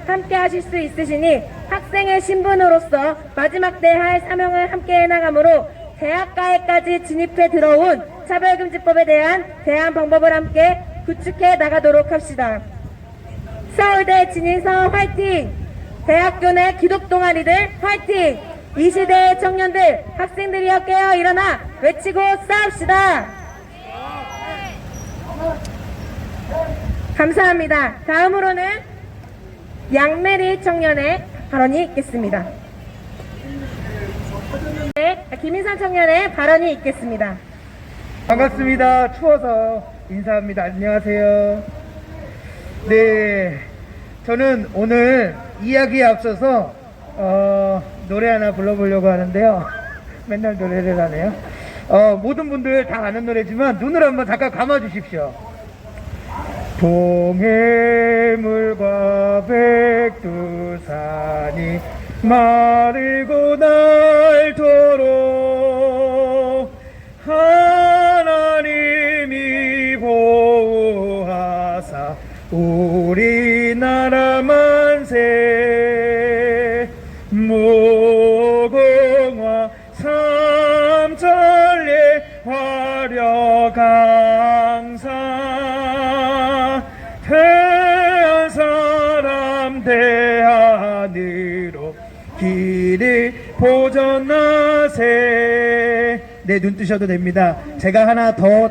함께 하실 수 있으시니 학생의 신분으로서 마지막 때 할 사명을 함께 해나가므로 대학가에까지 진입해 들어온 차별금지법에 대한 대안 방법을 함께 구축해 나가도록 합시다. 서울대 진인서 화이팅! 대학교 내 기독동아리들 화이팅! 이 시대의 청년들, 학생들이여 깨어 일어나 외치고 싸웁시다. 감사합니다. 다음으로는 양메리 청년의 발언이 있겠습니다. 네, 김인선 청년의 발언이 있겠습니다. 반갑습니다. 추워서 인사합니다. 안녕하세요. 네, 저는 오늘 이야기에 앞서서 노래 하나 불러보려고 하는데요. 맨날 노래를 하네요. 모든 분들 다 아는 노래지만 눈을 한번 잠깐 감아주십시오. 동해물과 백두산이 마르고 닳도록 하나님이 보호하사 우리나라 만세. 무궁화 삼천리 화려강산 대한 사람 대안으로 길이 보전나세. 네, 눈 뜨셔도 됩니다. 제가 하나 더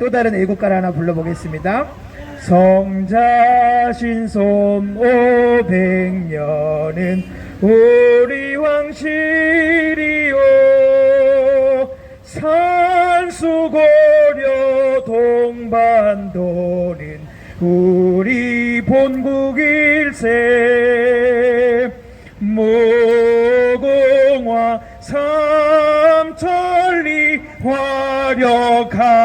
또 다른 애국가를 하나 불러보겠습니다. 성자신손 500년은 우리 왕실이요, 산수고려 동반도는 우리 본국일세. 무궁화 삼천리 화려강산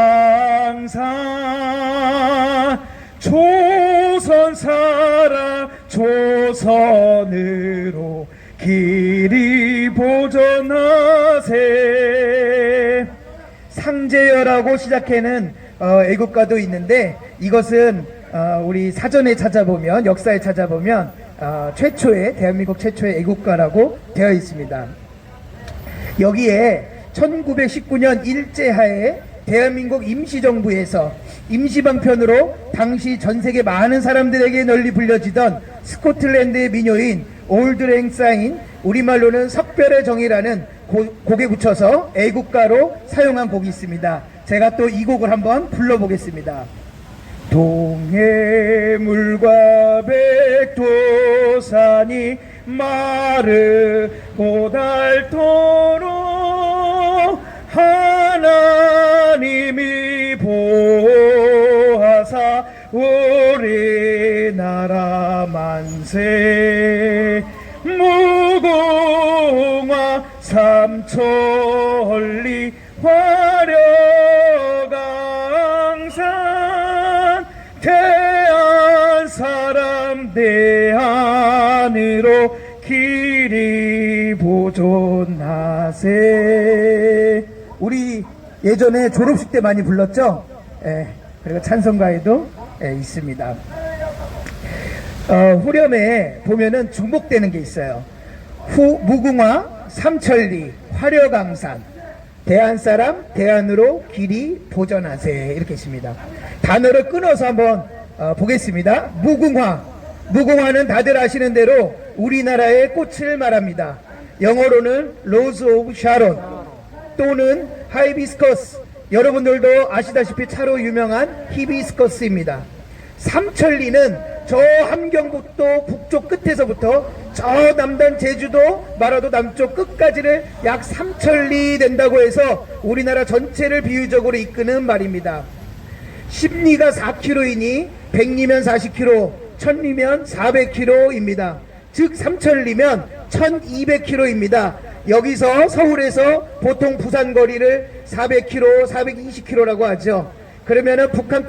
조선 사람 조선으로 길이 보전하세. 상제여라고 시작하는 애국가도 있는데, 이것은 우리 사전에 찾아보면, 역사에 찾아보면 대한민국 최초의 애국가라고 되어 있습니다. 여기에 1919년 일제하에 대한민국 임시정부에서 임시방편으로 당시 전세계 많은 사람들에게 널리 불려지던 스코틀랜드의 민요인 올드랭사인, 우리말로는 석별의 정이라는 곡에 붙여서 애국가로 사용한 곡이 있습니다. 제가 또 이 곡을 한번 불러보겠습니다. 동해물과 백두산이 마르고 닳도록 하나님이 보호하사 우리나라 만세. 무궁화 삼천리 화려강산 대한 사람 대안으로 길이 보존하세. 우리 예전에 졸업식 때 많이 불렀죠? 그리고 찬송가에도 있습니다. 후렴에 보면은 중복되는 게 있어요. 무궁화 삼천리 화려강산 대한사람 대안으로 길이 보전하세, 이렇게 있습니다. 단어를 끊어서 한번 보겠습니다. 무궁화는 다들 아시는 대로 우리나라의 꽃을 말합니다. 영어로는 로즈 오브 샤론 또는 하이비스커스, 여러분들도 아시다시피 차로 유명한 히비스커스입니다. 삼천리는 저 함경북도 북쪽 끝에서부터 저 남단 제주도 마라도 남쪽 끝까지를 약 3천리 된다고 해서 우리나라 전체를 비유적으로 이끄는 말입니다. 10리가 4km이니 100리면 40km, 1000리면 400km입니다. 즉 3000리면 1200km입니다. 여기서 서울에서 보통 부산 거리를 400km, 420km라고 하죠. 그러면은 북한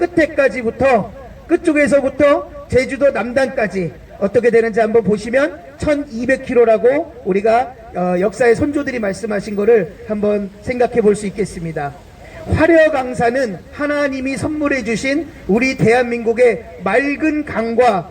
끝쪽에서부터 제주도 남단까지 어떻게 되는지 한번 보시면 1200km라고 우리가 역사의 선조들이 말씀하신 거를 한번 생각해 볼 수 있겠습니다. 화려강산은 하나님이 선물해 주신 우리 대한민국의 맑은 강과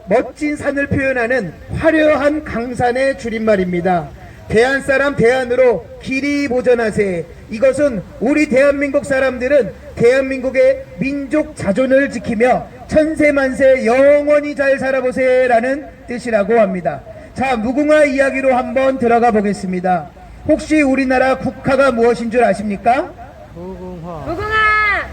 멋진 산을 표현하는 화려한 강산의 줄임말입니다. 대한사람 대한으로 길이 보전하세. 이것은 우리 대한민국 사람들은 대한민국의 민족 자존을 지키며 천세만세 영원히 잘 살아보세 라는 뜻이라고 합니다. 자, 무궁화 이야기로 한번 들어가 보겠습니다. 혹시 우리나라 국화가 무엇인 줄 아십니까? 무궁화!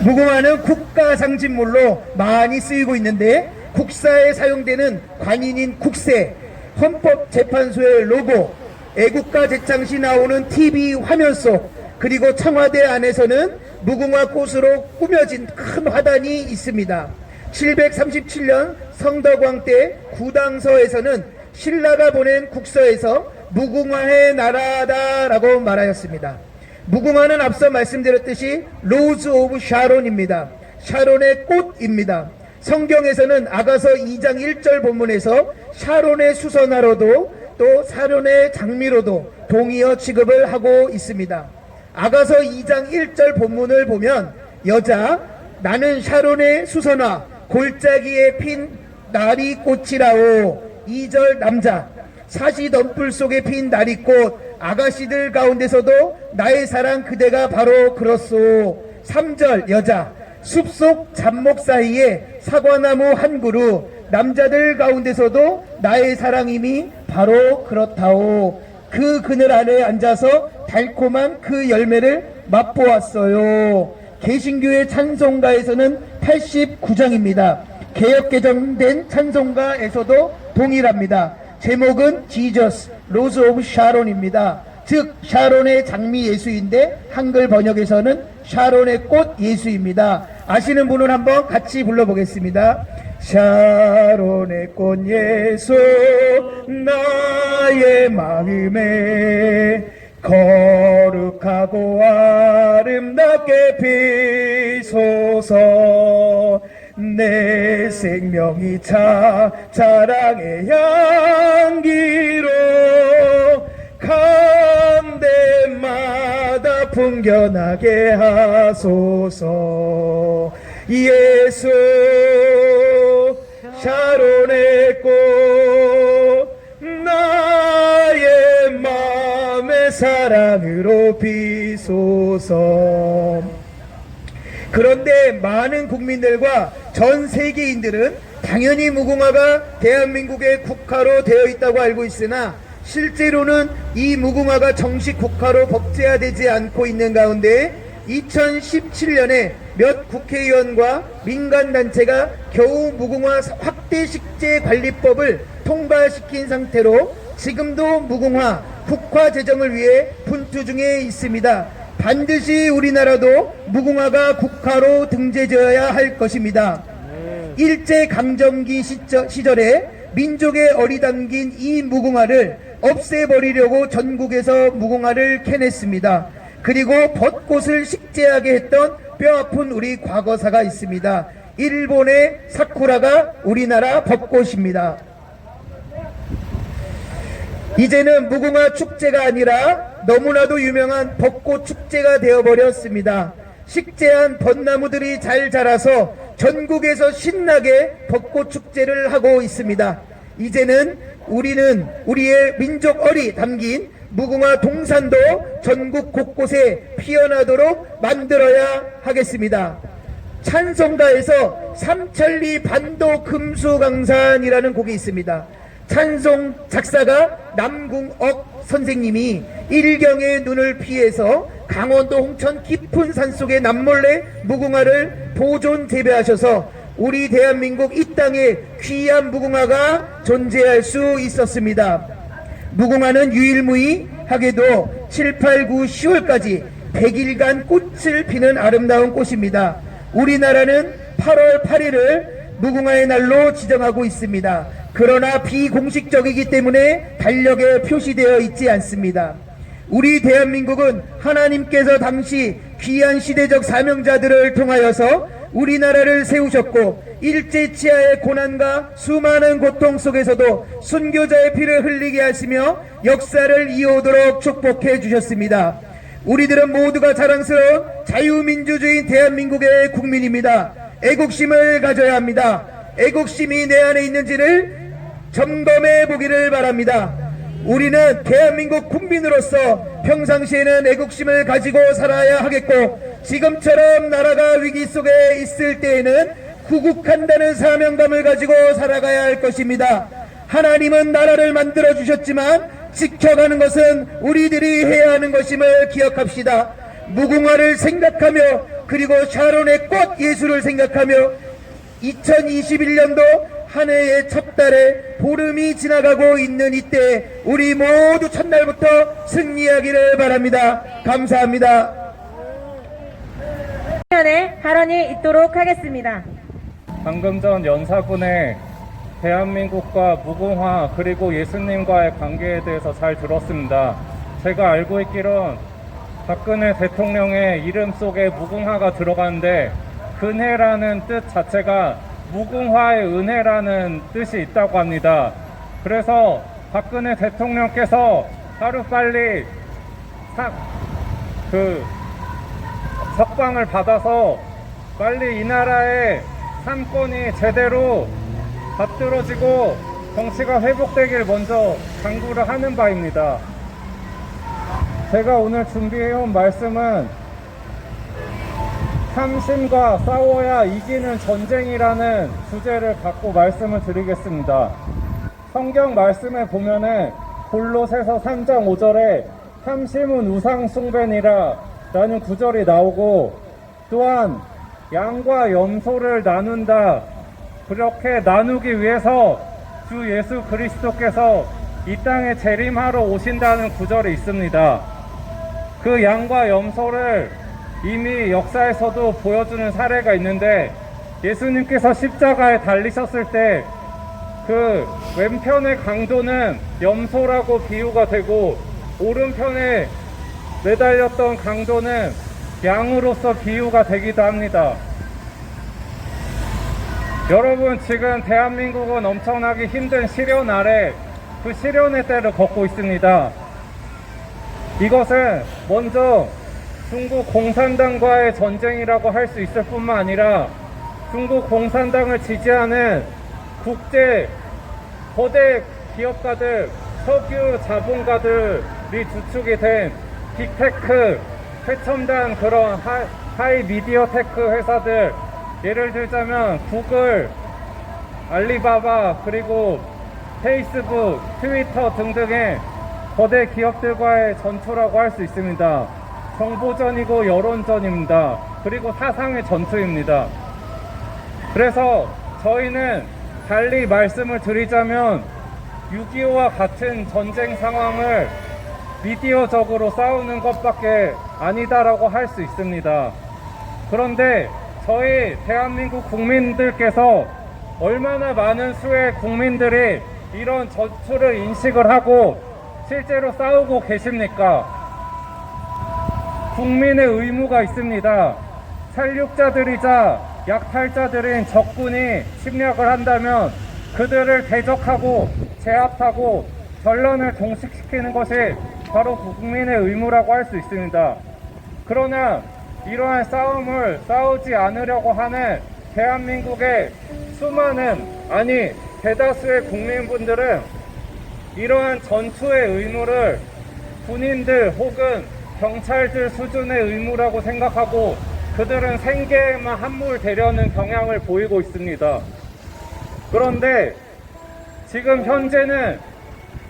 무궁화는 국가 상징물로 많이 쓰이고 있는데 국사에 사용되는 관인인 국세, 헌법재판소의 로고, 애국가 제창시 나오는 TV 화면 속, 그리고 청와대 안에서는 무궁화 꽃으로 꾸며진 큰 화단이 있습니다. 737년 성덕왕 때 구당서에서는 신라가 보낸 국서에서 무궁화의 나라다라고 말하였습니다. 무궁화는 앞서 말씀드렸듯이 로즈 오브 샤론입니다. 샤론의 꽃입니다. 성경에서는 아가서 2장 1절 본문에서 샤론의 수선화로도 또 샤론의 장미로도 동의어 취급을 하고 있습니다. 아가서 2장 1절 본문을 보면 여자 나는 샤론의 수선화 골짜기에 핀 나리꽃이라오. 2절 남자 사시 덤불 속에 핀 나리꽃 아가씨들 가운데서도 나의 사랑 그대가 바로 그렇소. 3절 여자 숲속 잡목 사이에 사과나무 한 그루 남자들 가운데서도 나의 사랑임이 바로 그렇다오. 그 그늘 아래 앉아서 달콤한 그 열매를 맛보았어요. 개신교의 찬송가에서는 89장입니다. 개역 개정된 찬송가에서도 동일합니다. 제목은 지저스 로즈 오브 샤론입니다. 즉 샤론의 장미 예수인데 한글 번역에서는 샤론의 꽃 예수입니다. 아시는 분은 한번 같이 불러보겠습니다. 샤론의 꽃 예수 나의 마음에 거룩하고 아름답게 피소서. 내 생명이 자랑의 향기로 간대마다 풍겨나게 하소서. 예수 샤론의 꽃 나의 마음의 사랑으로 비소서. 그런데 많은 국민들과 전 세계인들은 당연히 무궁화가 대한민국의 국화로 되어 있다고 알고 있으나 실제로는 이 무궁화가 정식 국화로 법제화되지 않고 있는 가운데 2017년에 몇 국회의원과 민간단체가 겨우 무궁화 확대 식재 관리법을 통과시킨 상태로 지금도 무궁화 국화 제정을 위해 분투 중에 있습니다. 반드시 우리나라도 무궁화가 국화로 등재되어야 할 것입니다. 일제강점기 시절에 민족의 어리 담긴 이 무궁화를 없애버리려고 전국에서 무궁화를 캐냈습니다. 그리고 벚꽃을 식재하게 했던 뼈아픈 우리 과거사가 있습니다. 일본의 사쿠라가 우리나라 벚꽃입니다. 이제는 무궁화 축제가 아니라 너무나도 유명한 벚꽃 축제가 되어버렸습니다. 식재한 벚나무들이 잘 자라서 전국에서 신나게 벚꽃 축제를 하고 있습니다. 이제는 우리는 우리의 민족 얼이 담긴 무궁화 동산도 전국 곳곳에 피어나도록 만들어야 하겠습니다. 찬송가에서 삼천리 반도 금수강산이라는 곡이 있습니다. 찬송 작사가 남궁옥 선생님이 일경의 눈을 피해서 강원도 홍천 깊은 산속에 남몰래 무궁화를 보존 재배하셔서 우리 대한민국 이 땅에 귀한 무궁화가 존재할 수 있었습니다. 무궁화는 유일무이하게도 7, 8, 9, 10월까지 100일간 꽃을 피는 아름다운 꽃입니다. 우리나라는 8월 8일을 무궁화의 날로 지정하고 있습니다. 그러나 비공식적이기 때문에 달력에 표시되어 있지 않습니다. 우리 대한민국은 하나님께서 당시 귀한 시대적 사명자들을 통하여서 우리나라를 세우셨고 일제치하의 고난과 수많은 고통 속에서도 순교자의 피를 흘리게 하시며 역사를 이어오도록 축복해 주셨습니다. 우리들은 모두가 자랑스러운 자유민주주의 대한민국의 국민입니다. 애국심을 가져야 합니다. 애국심이 내 안에 있는지를 점검해 보기를 바랍니다. 우리는 대한민국 국민으로서 평상시에는 애국심을 가지고 살아야 하겠고, 지금처럼 나라가 위기 속에 있을 때에는 구국한다는 사명감을 가지고 살아가야 할 것입니다. 하나님은 나라를 만들어 주셨지만 지켜가는 것은 우리들이 해야 하는 것임을 기억합시다. 무궁화를 생각하며, 그리고 샤론의 꽃 예수를 생각하며 2021년도 한 해의 첫 달에 보름이 지나가고 있는 이때 우리 모두 첫날부터 승리하기를 바랍니다. 감사합니다. 화면에 발언이 있도록 하겠습니다. 방금 전 연사군의 대한민국과 무궁화 그리고 예수님과의 관계에 대해서 잘 들었습니다. 제가 알고 있기론 박근혜 대통령의 이름 속에 무궁화가 들어가는데, 근혜라는 뜻 자체가 무궁화의 은혜라는 뜻이 있다고 합니다. 그래서 박근혜 대통령께서 하루빨리 석방을 받아서 빨리 이 나라의 삼권이 제대로 받들어지고 정치가 회복되길 먼저 당부를 하는 바입니다. 제가 오늘 준비해온 말씀은 탐심과 싸워야 이기는 전쟁이라는 주제를 갖고 말씀을 드리겠습니다. 성경 말씀에 보면은 골로새서 3장 5절에 탐심은 우상 숭배니라 라는 구절이 나오고, 또한 양과 염소를 나눈다, 그렇게 나누기 위해서 주 예수 그리스도께서 이 땅에 재림하러 오신다는 구절이 있습니다. 그 양과 염소를 이미 역사에서도 보여주는 사례가 있는데, 예수님께서 십자가에 달리셨을 때 그 왼편의 강도는 염소라고 비유가 되고, 오른편에 매달렸던 강도는 양으로서 비유가 되기도 합니다. 여러분, 지금 대한민국은 엄청나게 힘든 시련 아래 그 시련의 때를 걷고 있습니다. 이것은 먼저 중국 공산당과의 전쟁이라고 할 수 있을 뿐만 아니라, 중국 공산당을 지지하는 국제 거대 기업가들, 석유 자본가들이 주축이 된 빅테크, 최첨단 그런 하이 미디어 테크 회사들, 예를 들자면 구글, 알리바바, 그리고 페이스북, 트위터 등등의 거대 기업들과의 전투라고 할 수 있습니다. 정보전이고 여론전입니다. 그리고 사상의 전투입니다. 그래서 저희는 달리 말씀을 드리자면 6.25와 같은 전쟁 상황을 미디어적으로 싸우는 것밖에 아니다라고 할 수 있습니다. 그런데 저희 대한민국 국민들께서 얼마나 많은 수의 국민들이 이런 전투를 인식을 하고 실제로 싸우고 계십니까? 국민의 의무가 있습니다. 살육자들이자 약탈자들인 적군이 침략을 한다면 그들을 대적하고 제압하고 전란을 종식시키는 것이 바로 국민의 의무라고 할 수 있습니다. 그러나 이러한 싸움을 싸우지 않으려고 하는 대한민국의 수많은, 아니 대다수의 국민분들은 이러한 전투의 의무를 군인들 혹은 경찰들 수준의 의무라고 생각하고 그들은 생계에만 함몰되려는 경향을 보이고 있습니다. 그런데 지금 현재는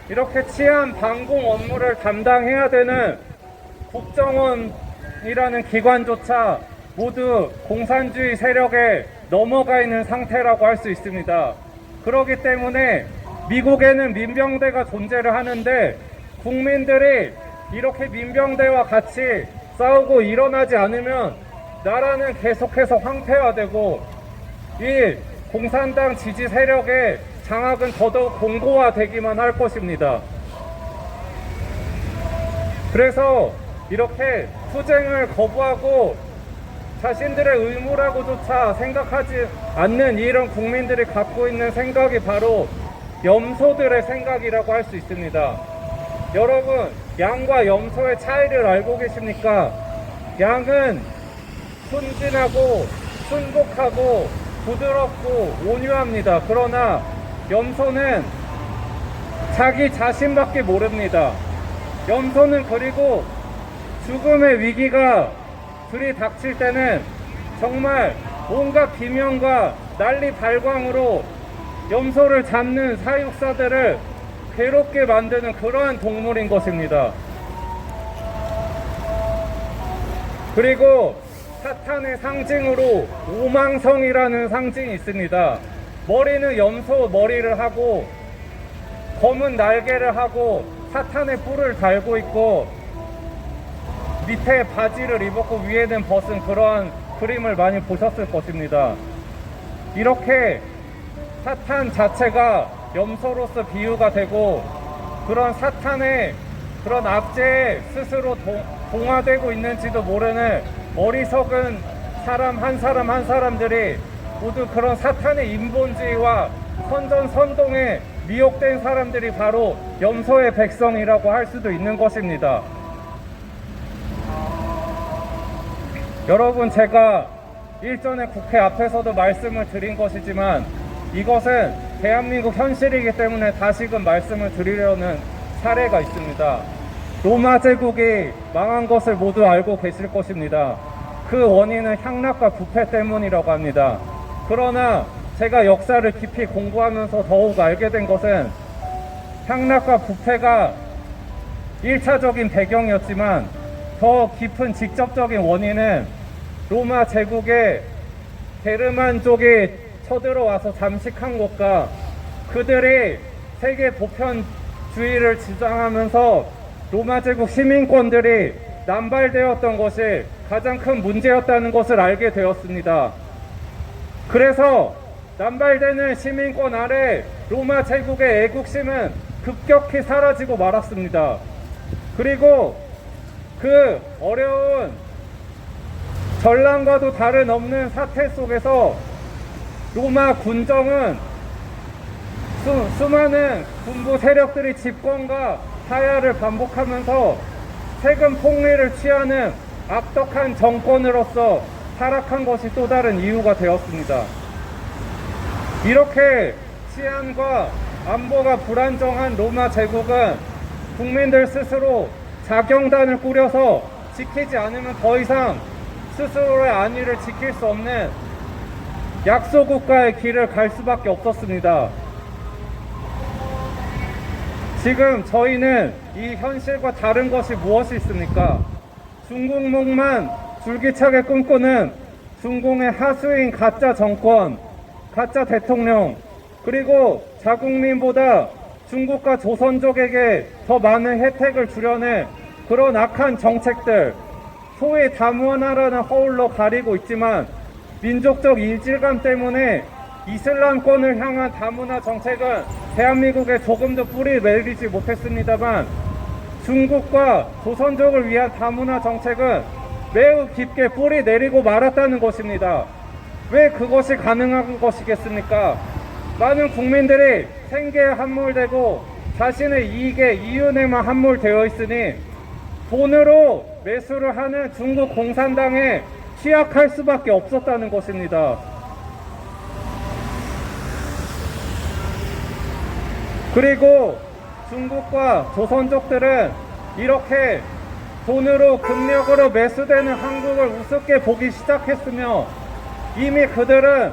이렇게 치안 방공 업무를 담당해야 되는 국정원이라는 기관조차 모두 공산주의 세력에 넘어가 있는 상태라고 할 수 있습니다. 그렇기 때문에 미국에는 민병대가 존재를 하는데 국민들이 이렇게 민병대와 같이 싸우고 일어나지 않으면 나라는 계속해서 황폐화되고 이 공산당 지지 세력의 장악은 더더욱 공고화되기만 할 것입니다. 그래서 이렇게 투쟁을 거부하고 자신들의 의무라고조차 생각하지 않는 이런 국민들이 갖고 있는 생각이 바로 염소들의 생각이라고 할 수 있습니다. 여러분, 양과 염소의 차이를 알고 계십니까? 양은 순진하고 순복하고 부드럽고 온유합니다. 그러나 염소는 자기 자신밖에 모릅니다. 염소는 그리고 죽음의 위기가 들이닥칠 때는 정말 온갖 비명과 난리 발광으로 염소를 잡는 사육사들을 괴롭게 만드는 그러한 동물인 것입니다. 그리고 사탄의 상징으로 오망성이라는 상징이 있습니다. 머리는 염소 머리를 하고 검은 날개를 하고 사탄의 뿔을 달고 있고 밑에 바지를 입었고 위에는 벗은 그러한 그림을 많이 보셨을 것입니다. 이렇게 사탄 자체가 염소로서 비유가 되고 그런 사탄의 그런 압제에 스스로 동화되고 있는지도 모르는 어리석은 사람 한 사람들이 모두 그런 사탄의 인본주의와 선전선동에 미혹된 사람들이 바로 염소의 백성이라고 할 수도 있는 것입니다. 여러분, 제가 일전에 국회 앞에서도 말씀을 드린 것이지만 이것은 대한민국 현실이기 때문에 다시금 말씀을 드리려는 사례가 있습니다. 로마 제국이 망한 것을 모두 알고 계실 것입니다. 그 원인은 향락과 부패 때문이라고 합니다. 그러나 제가 역사를 깊이 공부하면서 더욱 알게 된 것은 향락과 부패가 1차적인 배경이었지만 더 깊은 직접적인 원인은 로마 제국의 게르만족이 쳐들어와서 잠식한 것과 그들이 세계 보편주의를 주장하면서 로마 제국 시민권들이 남발되었던 것이 가장 큰 문제였다는 것을 알게 되었습니다. 그래서 남발되는 시민권 아래 로마 제국의 애국심은 급격히 사라지고 말았습니다. 그리고 그 어려운 전랑과도 다름없는 사태 속에서 로마 군정은 수많은 군부 세력들이 집권과 하야를 반복하면서 세금 폭리를 취하는 악덕한 정권으로서 타락한 것이 또 다른 이유가 되었습니다. 이렇게 치안과 안보가 불안정한 로마 제국은 국민들 스스로 자경단을 꾸려서 지키지 않으면 더 이상 스스로의 안위를 지킬 수 없는 약소국가의 길을 갈 수밖에 없었습니다. 지금 저희는 이 현실과 다른 것이 무엇이 있습니까? 중국몽만 줄기차게 꿈꾸는 중공의 하수인 가짜 정권, 가짜 대통령, 그리고 자국민보다 중국과 조선족에게 더 많은 혜택을 주려는 그런 악한 정책들, 소위 다문화라는 허울로 가리고 있지만 민족적 이질감 때문에 이슬람권을 향한 다문화 정책은 대한민국에 조금도 뿌리 내리지 못했습니다만 중국과 조선족을 위한 다문화 정책은 매우 깊게 뿌리 내리고 말았다는 것입니다. 왜 그것이 가능한 것이겠습니까? 많은 국민들이 생계에 함몰되고 자신의 이익에 이윤에만 함몰되어 있으니 돈으로 매수를 하는 중국 공산당에 취약할 수밖에 없었다는 것입니다. 그리고 중국과 조선족들은 이렇게 돈으로 금력으로 매수되는 한국을 우습게 보기 시작했으며 이미 그들은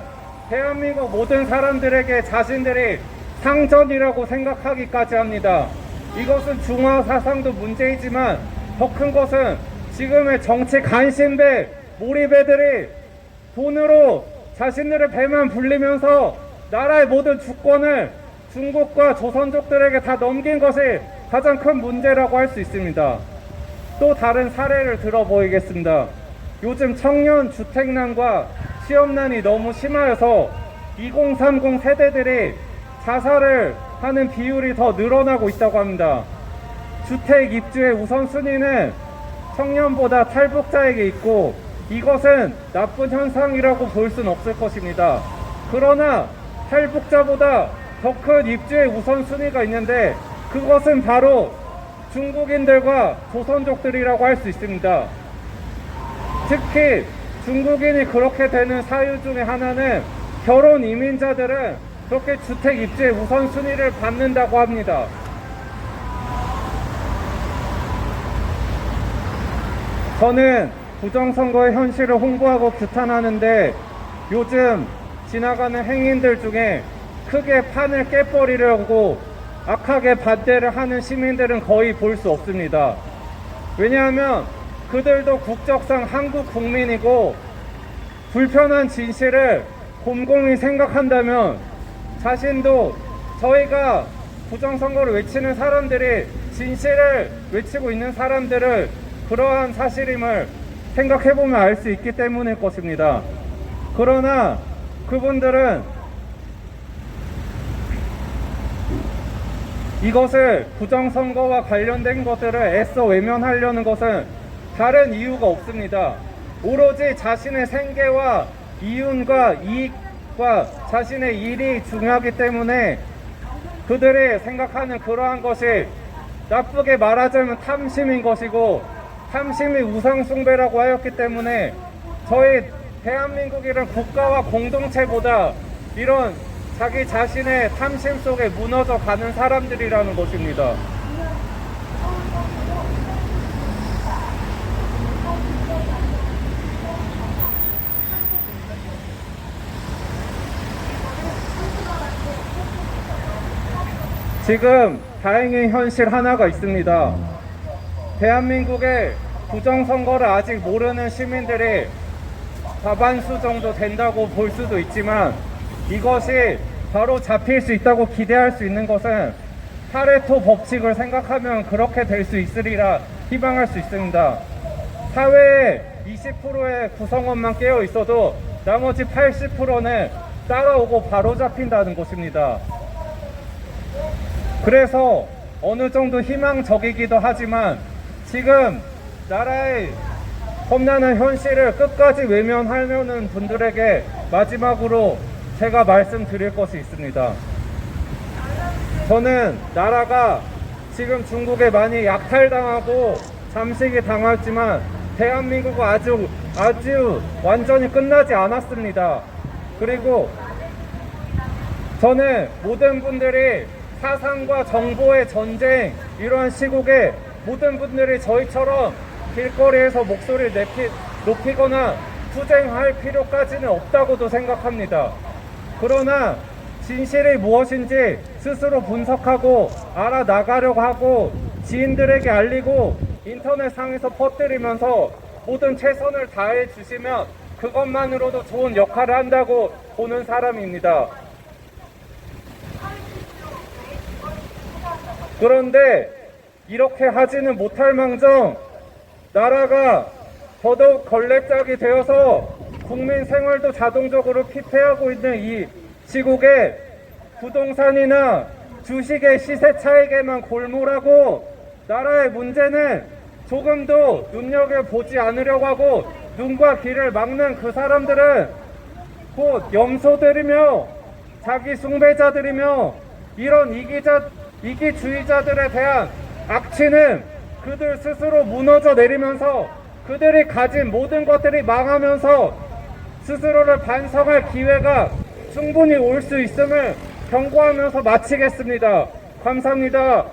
대한민국 모든 사람들에게 자신들이 상전이라고 생각하기까지 합니다. 이것은 중화 사상도 문제이지만 더 큰 것은 지금의 정치 간신배 몰입애들이 돈으로 자신들의 배만 불리면서 나라의 모든 주권을 중국과 조선족들에게 다 넘긴 것이 가장 큰 문제라고 할 수 있습니다. 또 다른 사례를 들어보이겠습니다. 요즘 청년 주택난과 취업난이 너무 심하여서 2030 세대들이 자살을 하는 비율이 더 늘어나고 있다고 합니다. 주택 입주의 우선순위는 청년보다 탈북자에게 있고 이것은 나쁜 현상이라고 볼 수는 없을 것입니다. 그러나 탈북자보다 더 큰 입주의 우선순위가 있는데 그것은 바로 중국인들과 조선족들이라고 할 수 있습니다. 특히 중국인이 그렇게 되는 사유 중에 하나는 결혼 이민자들은 그렇게 주택 입주의 우선순위를 받는다고 합니다. 저는 부정선거의 현실을 홍보하고 규탄하는데 요즘 지나가는 행인들 중에 크게 판을 깨버리려고 악하게 반대를 하는 시민들은 거의 볼 수 없습니다. 왜냐하면 그들도 국적상 한국 국민이고 불편한 진실을 곰곰이 생각한다면 자신도 저희가 부정선거를 외치는 사람들이 진실을 외치고 있는 사람들을 그러한 사실임을 생각해보면 알 수 있기 때문일 것입니다. 그러나 그분들은 이것을 부정선거와 관련된 것들을 애써 외면하려는 것은 다른 이유가 없습니다. 오로지 자신의 생계와 이윤과 이익과 자신의 일이 중요하기 때문에 그들이 생각하는 그러한 것이 나쁘게 말하자면 탐심인 것이고 탐심이 우상숭배라고 하였기 때문에 저희 대한민국이란 국가와 공동체보다 이런 자기 자신의 탐심 속에 무너져 가는 사람들이라는 것입니다. 지금 다행히 현실 하나가 있습니다. 대한민국의 부정선거를 아직 모르는 시민들이 과반수 정도 된다고 볼 수도 있지만 이것이 바로 잡힐 수 있다고 기대할 수 있는 것은 파레토 법칙을 생각하면 그렇게 될 수 있으리라 희망할 수 있습니다. 사회의 20%의 구성원만 깨어 있어도 나머지 80%는 따라오고 바로 잡힌다는 것입니다. 그래서 어느 정도 희망적이기도 하지만 지금 나라의 험난한 현실을 끝까지 외면하려는 분들에게 마지막으로 제가 말씀드릴 것이 있습니다. 저는 나라가 지금 중국에 많이 약탈당하고 잠식이 당했지만 대한민국은 아주 완전히 끝나지 않았습니다. 그리고 저는 모든 분들이 사상과 정보의 전쟁 이러한 시국에 모든 분들이 저희처럼 길거리에서 목소리를 높이거나 투쟁할 필요까지는 없다고도 생각합니다. 그러나 진실이 무엇인지 스스로 분석하고 알아나가려고 하고 지인들에게 알리고 인터넷상에서 퍼뜨리면서 모든 최선을 다해 주시면 그것만으로도 좋은 역할을 한다고 보는 사람입니다. 그런데 이렇게 하지는 못할 망정 나라가 더더욱 걸레짝이 되어서 국민 생활도 자동적으로 피폐하고 있는 이 시국에 부동산이나 주식의 시세 차익에만 골몰하고 나라의 문제는 조금도 눈여겨보지 않으려고 하고 눈과 귀를 막는 그 사람들은 곧 염소들이며 자기 숭배자들이며 이런 이기주의자들에 대한 악취는 그들 스스로 무너져 내리면서 그들이 가진 모든 것들이 망하면서 스스로를 반성할 기회가 충분히 올 수 있음을 경고하면서 마치겠습니다. 감사합니다.